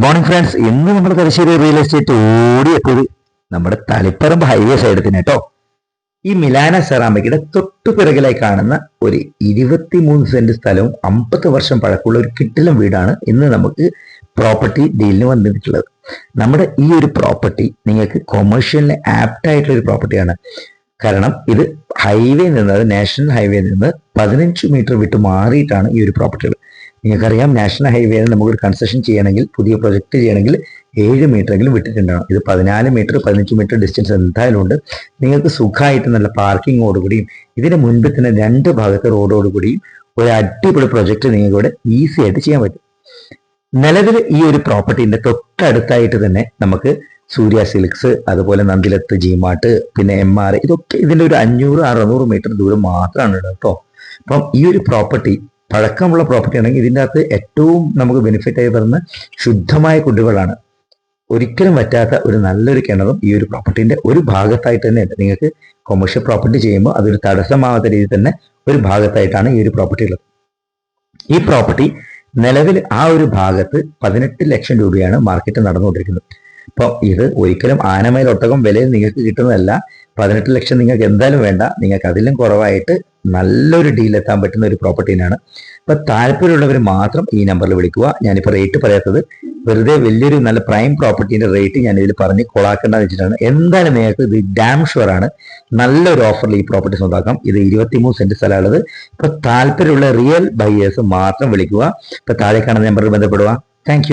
Good morning friends. ഇന്ന് നമ്മുടെ Thalassery real estate ഓടിയെത്തിയത് നമ്മുടെ തളിപ്പറമ്പ് ഹൈവേ സൈഡ് തന്നെ കേട്ടോ. ഈ മിലാന സെറാമിക്കിന്റെ തൊട്ടു പിറകിലായി കാണുന്ന ഒരു 23 സെന്റ് സ്ഥലവും 50 വർഷം പഴക്കമുള്ള ഒരു കിട്ടിലം വീടാണ് ഇന്ന് നമുക്ക് പ്രോപ്പർട്ടി ഡീലിന് വന്നിട്ടുള്ളത്. നമ്മുടെ ഈ ഒരു പ്രോപ്പർട്ടി നിങ്ങൾക്ക് കൊമേഴ്ഷ്യലിന് ആപ്റ്റ് ആയിട്ടുള്ള ഒരു പ്രോപ്പർട്ടിയാണ്. കാരണം ഇത് ഹൈവേ നിന്ന്, അത് നാഷണൽ ഹൈവേ നിന്ന് 15 മീറ്റർ വിട്ട് മാറിയിട്ടാണ് ഈ ഒരു പ്രോപ്പർട്ടികൾ. നിങ്ങൾക്കറിയാം, നാഷണൽ ഹൈവേ നമുക്കൊരു കൺസ്ട്രക്ഷൻ ചെയ്യണമെങ്കിൽ, പുതിയ പ്രൊജക്ട് ചെയ്യണമെങ്കിൽ 7 മീറ്ററെങ്കിലും വിട്ടിട്ടുണ്ടാവും. ഇത് 14 മീറ്റർ 15 മീറ്റർ ഡിസ്റ്റൻസ് എന്തായാലും ഉണ്ട്. നിങ്ങൾക്ക് സുഖമായിട്ട് നല്ല പാർക്കിങ്ങോടുകൂടിയും ഇതിന് മുൻപ് തന്നെ 2 ഭാഗത്തെ റോഡോടുകൂടിയും ഒരു അടിപൊളി പ്രൊജക്ട് നിങ്ങൾക്ക് ഇവിടെ ഈസി ആയിട്ട് ചെയ്യാൻ പറ്റും. നിലവിൽ ഈ ഒരു പ്രോപ്പർട്ടിന്റെ തൊട്ടടുത്തായിട്ട് തന്നെ നമുക്ക് സൂര്യ സിൽക്സ്, അതുപോലെ നന്ദിലത്ത് ജിമാർട്ട്, പിന്നെ MR, ഇതൊക്കെ ഇതിന്റെ ഒരു 500-600 മീറ്റർ ദൂരം മാത്രമാണ് ഉള്ളത് കേട്ടോ. അപ്പം ഈ ഒരു പ്രോപ്പർട്ടി പഴക്കമുള്ള പ്രോപ്പർട്ടി ആണെങ്കിൽ ഇതിൻ്റെ അകത്ത് ഏറ്റവും നമുക്ക് ബെനിഫിറ്റ് ആയി വരുന്ന ശുദ്ധമായ കുടിവെള്ളമാണ്. ഒരിക്കലും പറ്റാത്ത ഒരു നല്ലൊരു കിണറും ഈ ഒരു പ്രോപ്പർട്ടിന്റെ ഒരു ഭാഗത്തായിട്ട് തന്നെ ഉണ്ട്. നിങ്ങൾക്ക് കൊമേഴ്ഷ്യൽ പ്രോപ്പർട്ടി ചെയ്യുമ്പോൾ അതൊരു തടസ്സമാവാത്ത രീതിയിൽ തന്നെ ഒരു ഭാഗത്തായിട്ടാണ് ഈ ഒരു പ്രോപ്പർട്ടി ഉള്ളത്. ഈ പ്രോപ്പർട്ടി നിലവിൽ ആ ഒരു ഭാഗത്ത് 18 ലക്ഷം രൂപയാണ് മാർക്കറ്റ് നടന്നുകൊണ്ടിരിക്കുന്നത്. അപ്പം ഇത് ഒരിക്കലും ആനമേൽ ഒട്ടകം വിലയിൽ നിങ്ങൾക്ക് കിട്ടുന്നതല്ല. 18 ലക്ഷം നിങ്ങൾക്ക് എന്തായാലും വേണ്ട, നിങ്ങൾക്ക് അതിലും കുറവായിട്ട് നല്ലൊരു ഡീൽ എത്താൻ പറ്റുന്ന ഒരു പ്രോപ്പർട്ടി തന്നെയാണ്. അപ്പൊ താല്പര്യമുള്ളവർ മാത്രം ഈ നമ്പറിൽ വിളിക്കുക. ഞാനിപ്പോൾ റേറ്റ് പറയാത്തത് വെറുതെ വലിയൊരു നല്ല പ്രൈം പ്രോപ്പർട്ടീന്റെ റേറ്റ് ഞാൻ ഇതിൽ പറഞ്ഞ് കൊളാക്കേണ്ടെന്ന് വെച്ചിട്ടാണ്. എന്തായാലും നിങ്ങൾക്ക് ഇത് ഡാം ഷുവർ ആണ് നല്ലൊരു ഓഫറിൽ ഈ പ്രോപ്പർട്ടി സ്വന്തമാക്കാം. ഇത് 23 സെന്റ് സ്ഥലമുള്ളത്. ഇപ്പൊ താല്പര്യമുള്ള റിയൽ ബയേഴ്സ് മാത്രം വിളിക്കുക. ഇപ്പൊ താഴെ കാണുന്ന നമ്പറിൽ ബന്ധപ്പെടുക. താങ്ക്